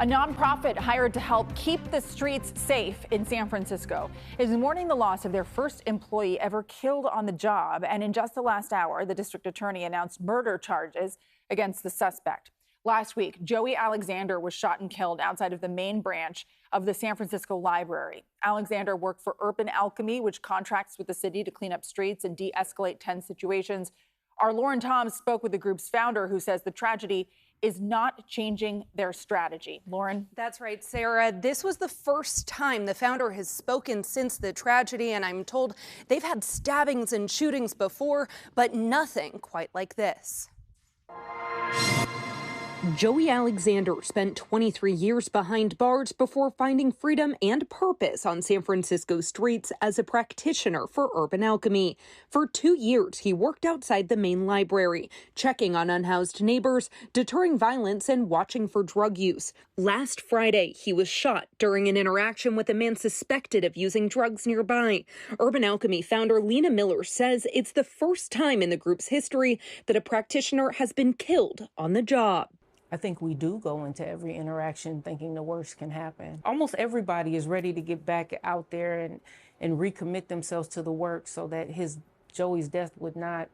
A nonprofit hired to help keep the streets safe in San Francisco is mourning the loss of their first employee ever killed on the job. And in just the last hour, the district attorney announced murder charges against the suspect. Last week, Joey Alexander was shot and killed outside of the main branch of the San Francisco Library. Alexander worked for Urban Alchemy, which contracts with the city to clean up streets and de-escalate tense situations. Our Lauren Toms spoke with the group's founder, who says the tragedy is not changing their strategy. Lauren? That's right, Sarah. This was the first time the founder has spoken since the tragedy, and I'm told they've had stabbings and shootings before, but nothing quite like this. Joey Alexander spent 23 years behind bars before finding freedom and purpose on San Francisco streets as a practitioner for Urban Alchemy. For 2 years, he worked outside the main library, checking on unhoused neighbors, deterring violence, and watching for drug use. Last Friday, he was shot during an interaction with a man suspected of using drugs nearby. Urban Alchemy founder Lena Miller says it's the first time in the group's history that a practitioner has been killed on the job. I think we do go into every interaction thinking the worst can happen. Almost everybody is ready to get back out there and recommit themselves to the work so that Joey's death would not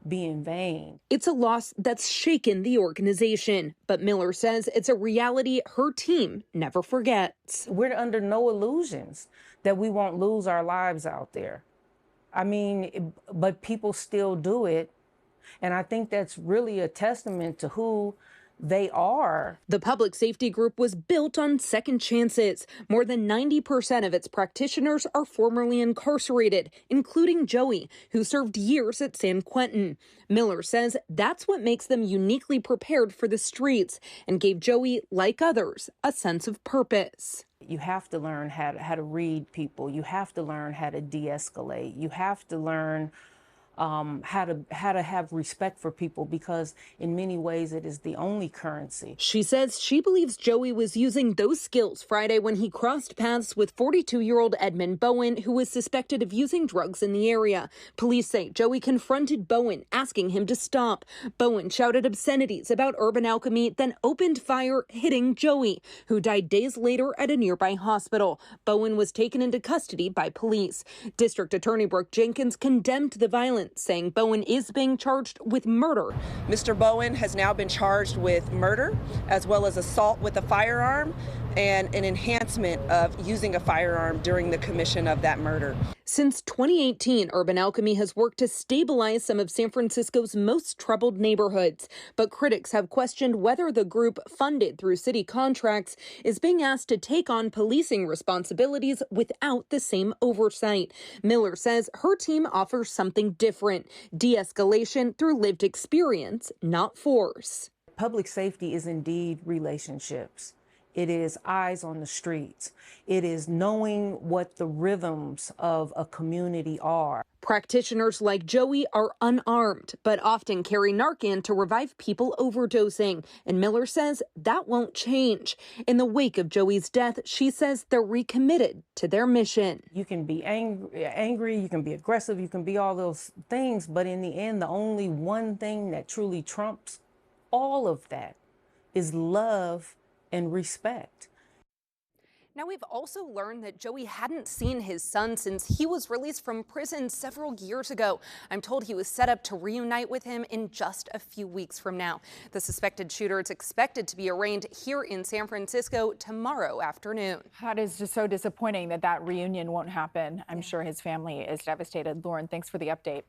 be in vain. It's a loss that's shaken the organization, but Miller says it's a reality her team never forgets. We're under no illusions that we won't lose our lives out there. I mean, but people still do it. And I think that's really a testament to who they are. The public safety group was built on second chances. More than 90% of its practitioners are formerly incarcerated, including Joey, who served years at San Quentin. Miller says that's what makes them uniquely prepared for the streets and gave Joey, like others, a sense of purpose. You have to learn how to read people. You have to learn how to de-escalate. You have to learn how to have respect for people, because in many ways it is the only currency. She says she believes Joey was using those skills Friday when he crossed paths with 42-year-old Edmund Bowen, who was suspected of using drugs in the area. Police say Joey confronted Bowen, asking him to stop. Bowen shouted obscenities about Urban Alchemy, then opened fire, hitting Joey, who died days later at a nearby hospital. Bowen was taken into custody by police. District Attorney Brooke Jenkins condemned the violence, saying Bowen is being charged with murder. Mr. Bowen has now been charged with murder, as well as assault with a firearm and an enhancement of using a firearm during the commission of that murder. Since 2018, Urban Alchemy has worked to stabilize some of San Francisco's most troubled neighborhoods. But critics have questioned whether the group, funded through city contracts, is being asked to take on policing responsibilities without the same oversight. Miller says her team offers something different: de-escalation through lived experience, not force. Public safety is indeed relationships. It is eyes on the streets. It is knowing what the rhythms of a community are. Practitioners like Joey are unarmed, but often carry Narcan to revive people overdosing. And Miller says that won't change. In the wake of Joey's death, she says they're recommitted to their mission. You can be angry, you can be aggressive, you can be all those things, but in the end, the only one thing that truly trumps all of that is love and respect. Now, we've also learned that Joey hadn't seen his son since he was released from prison several years ago. I'm told he was set up to reunite with him in just a few weeks from now. The suspected shooter is expected to be arraigned here in San Francisco tomorrow afternoon. That is just so disappointing that reunion won't happen. I'm sure his family is devastated. Lauren, thanks for the update.